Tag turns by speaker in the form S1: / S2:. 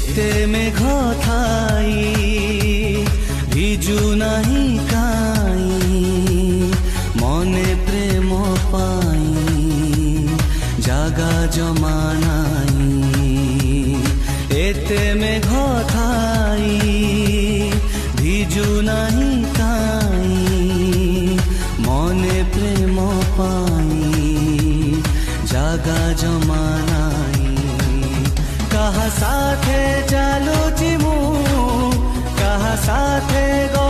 S1: एते मेघ थाई भिजु नहीं काई मने प्रेम पाई जागा जमा नाई एते मेघ थाई भिजु नहीं काई मने प्रेम पाई जागा जमा नाई कहा साथे चालू चिमु कहा साथे गो